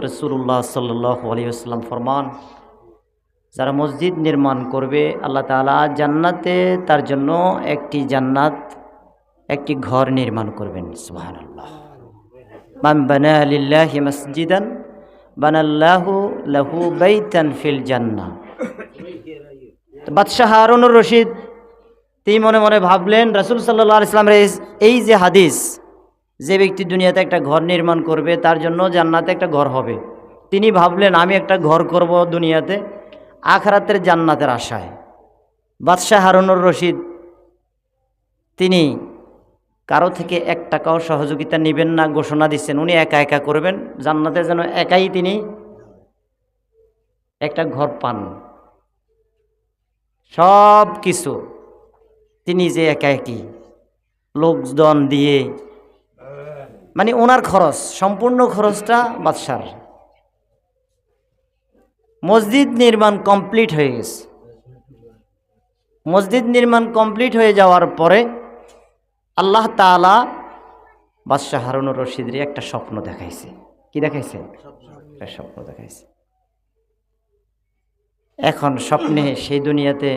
রাসূলুল্লাহ সাল্লাল্লাহু আলাইহি ওয়াসাল্লাম ফরমান, যারা মসজিদ নির্মাণ করবে আল্লাহ তাআলা জান্নাতে তার জন্য একটি জান্নাত, একটি ঘর নির্মাণ করবেন। সুবহানাল্লাহ। মান বানা লিল্লাহি মসজিদান বানাল্লাহু লাহু বাইতান ফিল জান্নাহ। বাদশাহ হারুনুর রশিদ তিনি মনে মনে ভাবলেন, রাসূল সাল্লাল্লাহু আলাইহি ওয়াসাল্লামের এই যে হাদিস, যে ব্যক্তি দুনিয়াতে একটা ঘর নির্মাণ করবে তার জন্য জান্নাতে একটা ঘর হবে, তিনি ভাবলেন আমি একটা ঘর করব দুনিয়াতে আখিরাতের জান্নাতের আশায়। বাদশাহ হারুনুর রশিদ তিনি কারো থেকে 1 টাকাও সহযোগিতা নেবেন না ঘোষণা দিচ্ছেন, উনি একা একা করবেন, জান্নাতে যেন একাই তিনি একটা ঘর পান। সব কিছু তিনি যে একা একই লোকজন দিয়ে, মানে ওনার খরচ, সম্পূর্ণ খরচটা বাদশার। মসজিদ নির্মাণ কমপ্লিট হয়ে গেছে। মসজিদ নির্মাণ কমপ্লিট হয়ে যাওয়ার পরে আল্লাহ তাআলা বাদশাহ হারুনুর রশিদের একটা স্বপ্ন দেখাইছে। কি দেখাইছে? একটা স্বপ্ন দেখাইছে। এখন স্বপ্নে সেই দুনিয়াতে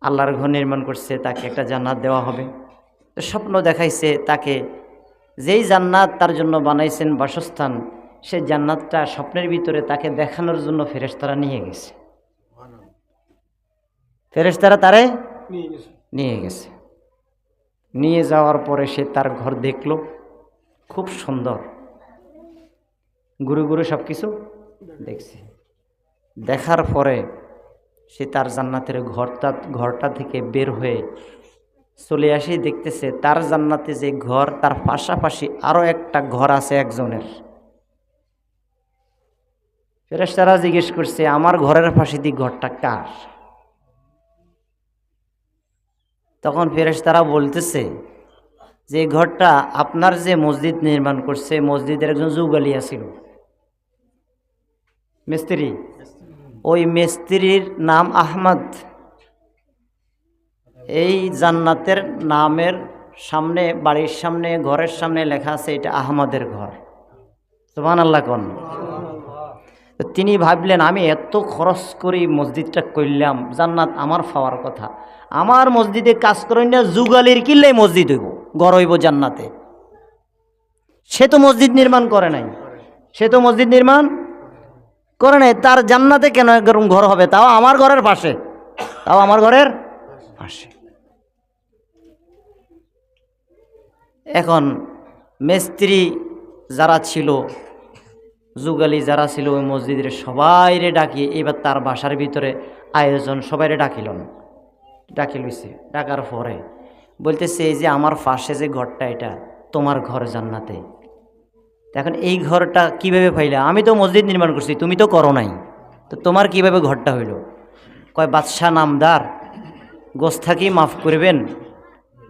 আল্লাহর ঘর নির্মাণ করছে, তাকে একটা জান্নাত দেওয়া হবে। তো স্বপ্ন দেখাইছে তাকে যেই জান্নাত তার জন্য বানাইছেন বাসস্থান, সেই জান্নাতটা স্বপ্নের ভিতরে তাকে দেখানোর জন্য ফেরেশতারা নিয়ে গেছে। ফেরেশতারা তারে নিয়ে গেছে। নিয়ে যাওয়ার পরে সে তার ঘর দেখলো, খুব সুন্দর, ঘুরে ঘুরে সব কিছু দেখছে। দেখার পরে সে তার জান্নাতের ঘরটা থেকে বের হয়ে চলে আসি, দেখতেছে তার জান্নাতে যে ঘর তার পাশাপাশি আরো একটা ঘর আছে একজনের। ফেরেশতারা জিজ্ঞেস করছে, আমার ঘরের পাশে দিয়ে ঘরটা কার? তখন ফেরেশতারা বলতেছে যে ঘরটা আপনার যে মসজিদ নির্মাণ করছে, মসজিদের একজন যুগালিয়া ছিল, মিস্ত্রি, ওই মিস্ত্রির নাম আহমদ। এই জান্নাতের নামের সামনে, বাড়ির সামনে, ঘরের সামনে লেখা আছে এটা আহমদের ঘর। সুবহানাল্লাহ কোন। তিনি ভাবলেন আমি এত খরচ করি মসজিদটা করলাম, জান্নাত আমার পাওয়ার কথা, আমার মসজিদে কাজ করেন না, যুগালির কিল্লে মসজিদ হইব, ঘর হইব জান্নাতে। সে তো মসজিদ নির্মাণ করে নাই, সে তো মসজিদ নির্মাণ করে নাই, তার জান্নাতে কেন এরকম ঘর হবে, তাও আমার ঘরের পাশে, তাও আমার ঘরের পাশে। এখন মিস্ত্রি যারা ছিল, যুগালি যারা ছিল ওই মসজিদের সবাইরে ডাকিয়ে এবার তার বাসার ভিতরে আয়োজন, সবাইরে ডাকি লইছে। ডাকার পরে বলতেছে এই যে আমার পাশে যে ঘরটা, এটা তোমার ঘর জান্নাতে। এখন এই ঘরটা কিভাবে পাইলা? আমি তো মসজিদ নির্মাণ করছি, তুমি তো করো নাই, তো তোমার কিভাবে ঘরটা হইল? কয় বাদশাহ নামদার, গোস্তাকি মাফ করবেন,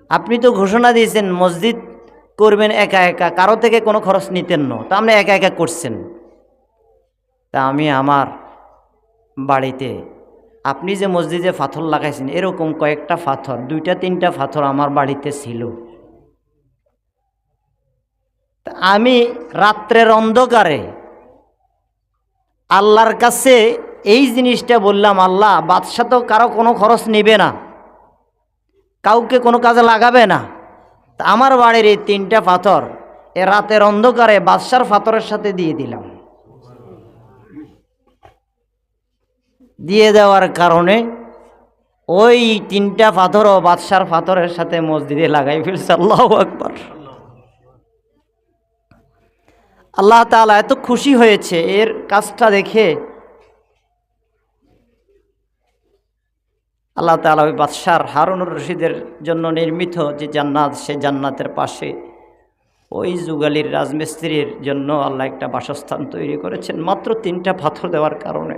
আপনি তো ঘোষণা দিয়েছেন মসজিদ করবেন একা একা, কারো থেকে কোনো খরচ নিতেন না, তা আপনি একা একা করছেন। তা আমি আমার বাড়িতে আপনি যে মসজিদে পাথর লাগাইছেন এরকম কয়েকটা পাথর, 2-3টা পাথর আমার বাড়িতে ছিল। তা আমি রাত্রের অন্ধকারে আল্লাহর কাছে এই জিনিসটা বললাম, আল্লাহ বাদশা তো কারো কোনো খরচ নেবে না, কাউকে কোনো কাজে লাগাবে না, তা আমার বাড়ির এই 3টা পাথর এ রাতের অন্ধকারে বাদশার পাথরের সাথে দিয়ে দিলাম। দিয়ে দেওয়ার কারণে ওই 3টা পাথরও বাদশার পাথরের সাথে মসজিদে লাগাই ফেলছে। আল্লাহু আকবার। আল্লাহ তাআলা এত খুশি হয়েছে এর কাজটা দেখে। আল্লাহ তাআলা ওই বাদশার হারুনুর রশিদের জন্য নির্মিত যে জান্নাত, সে জান্নাতের পাশে ওই যুগালির রাজমিস্ত্রির জন্য আল্লাহ একটা বাসস্থান তৈরি করেছেন, মাত্র 3টা পাথর দেওয়ার কারণে।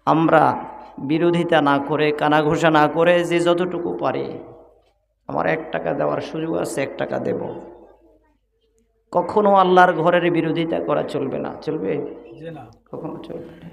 আমরা বিরোধিতা না করে, কানাঘুষা না করে, যে যতটুকু পারি, আমার 1 টাকা দেওয়ার সুযোগ আছে, 1 টাকা দেব। কখনো আল্লাহর ঘরের বিরোধিতা করা চলবে না, চলবে? কখনো চলবে না।